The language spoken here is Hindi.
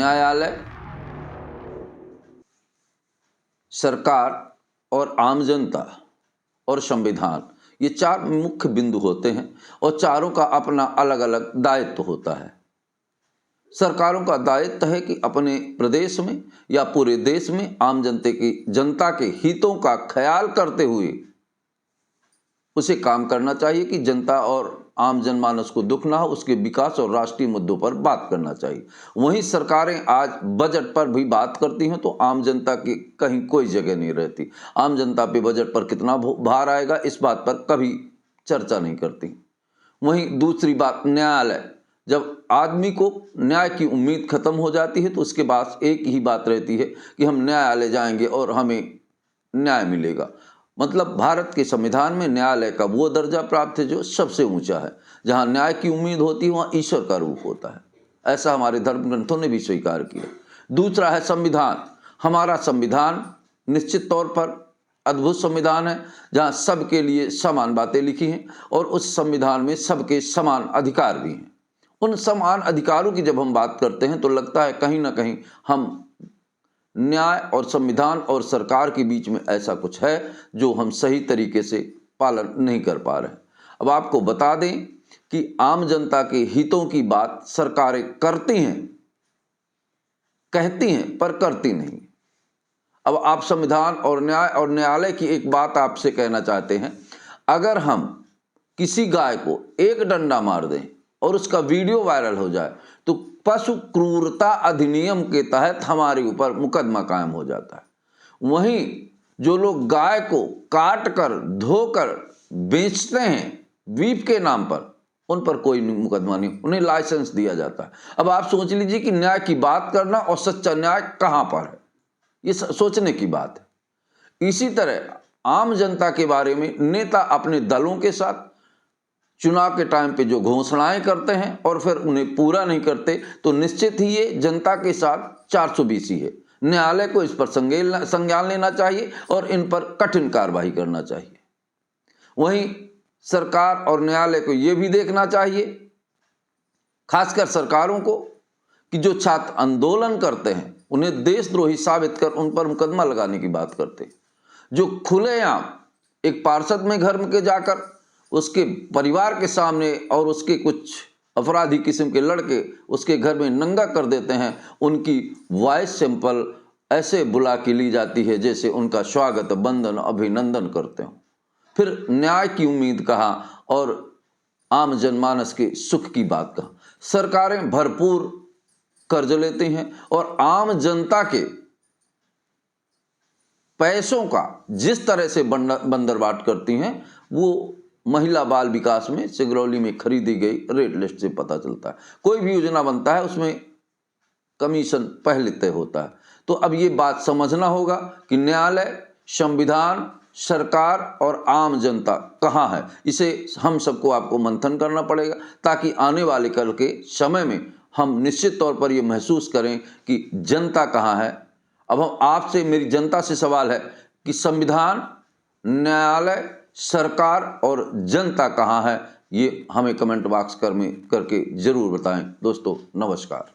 न्यायालय, सरकार और आम जनता और संविधान, ये चार मुख्य बिंदु होते हैं और चारों का अपना अलग अलग दायित्व होता है। सरकारों का दायित्व है कि अपने प्रदेश में या पूरे देश में आम जनता के हितों का ख्याल करते हुए उसे काम करना चाहिए कि जनता और आम जनमानस को दुख ना हो, उसके विकास और राष्ट्रीय मुद्दों पर बात करना चाहिए। वहीं सरकारें आज बजट पर भी बात करती हैं तो आम जनता की कहीं कोई जगह नहीं रहती। आम जनता पे बजट पर कितना भार आएगा इस बात पर कभी चर्चा नहीं करती। वहीं दूसरी बात, न्यायालय, जब आदमी को न्याय की उम्मीद खत्म हो जाती है तो उसके पास एक ही बात रहती है कि हम न्यायालय जाएंगे और हमें न्याय मिलेगा। मतलब भारत के संविधान में न्यायालय का वो दर्जा प्राप्त है जो सबसे ऊंचा है। जहां न्याय की उम्मीद होती है वहां ईश्वर का रूप होता है। ऐसा हमारे धर्म ग्रंथों ने भी स्वीकार किया। दूसरा है संविधान। हमारा संविधान निश्चित तौर पर अद्भुत संविधान है जहां सबके लिए समान बातें लिखी हैं और उस संविधान में सबके समान अधिकार भी हैं। उन समान अधिकारों की जब हम बात करते हैं तो लगता है कहीं ना कहीं हम न्याय और संविधान और सरकार के बीच में ऐसा कुछ है जो हम सही तरीके से पालन नहीं कर पा रहे। अब आपको बता दें कि आम जनता के हितों की बात सरकारें करती हैं, कहती हैं पर करती नहीं। अब आप संविधान और न्याय और न्यायालय की एक बात आपसे कहना चाहते हैं, अगर हम किसी गाय को एक डंडा मार दें और उसका वीडियो वायरल हो जाए तो पशु क्रूरता अधिनियम के तहत हमारे ऊपर मुकदमा कायम हो जाता है। वहीं जो लोग गाय को काट कर धोकर बेचते हैं बीफ के नाम पर, उन पर कोई मुकदमा नहीं, उन्हें लाइसेंस दिया जाता है। अब आप सोच लीजिए कि न्याय की बात करना और सच्चा न्याय कहां पर है, ये सोचने की बात है। इसी तरह आम जनता के बारे में नेता अपने दलों के साथ चुनाव के टाइम पे जो घोषणाएं करते हैं और फिर उन्हें पूरा नहीं करते तो निश्चित ही ये जनता के साथ 420 है। न्यायालय को इस पर संज्ञान लेना चाहिए और इन पर कठिन कार्रवाई करना चाहिए। वहीं सरकार और न्यायालय को यह भी देखना चाहिए, खासकर सरकारों को, कि जो छात्र आंदोलन करते हैं उन्हें देशद्रोही साबित कर उन पर मुकदमा लगाने की बात करते हैं। जो खुलेआम एक पार्षद में घर में के जाकर उसके परिवार के सामने और उसके कुछ अपराधी किस्म के लड़के उसके घर में नंगा कर देते हैं, उनकी वॉइस सैंपल ऐसे बुला के ली जाती है जैसे उनका स्वागत वंदन अभिनंदन करते हो। फिर न्याय की उम्मीद कहाँ और आम जनमानस के सुख की बात कहाँ। सरकारें भरपूर कर्ज लेती हैं और आम जनता के पैसों का जिस तरह से बंदरबाट करती हैं वो महिला बाल विकास में सिगरौली में खरीदी गई रेट लिस्ट से पता चलता है। कोई भी योजना बनता है उसमें कमीशन पहले तय होता है। तो अब ये बात समझना होगा कि न्यायालय, संविधान, सरकार और आम जनता कहाँ है। इसे हम सबको आपको मंथन करना पड़ेगा ताकि आने वाले कल के समय में हम निश्चित तौर पर ये महसूस करें कि जनता कहाँ है। अब हम आपसे, मेरी जनता से सवाल है कि संविधान, न्यायालय, सरकार और जनता कहाँ है, ये हमें कमेंट बॉक्स करके जरूर बताएं। दोस्तों नमस्कार।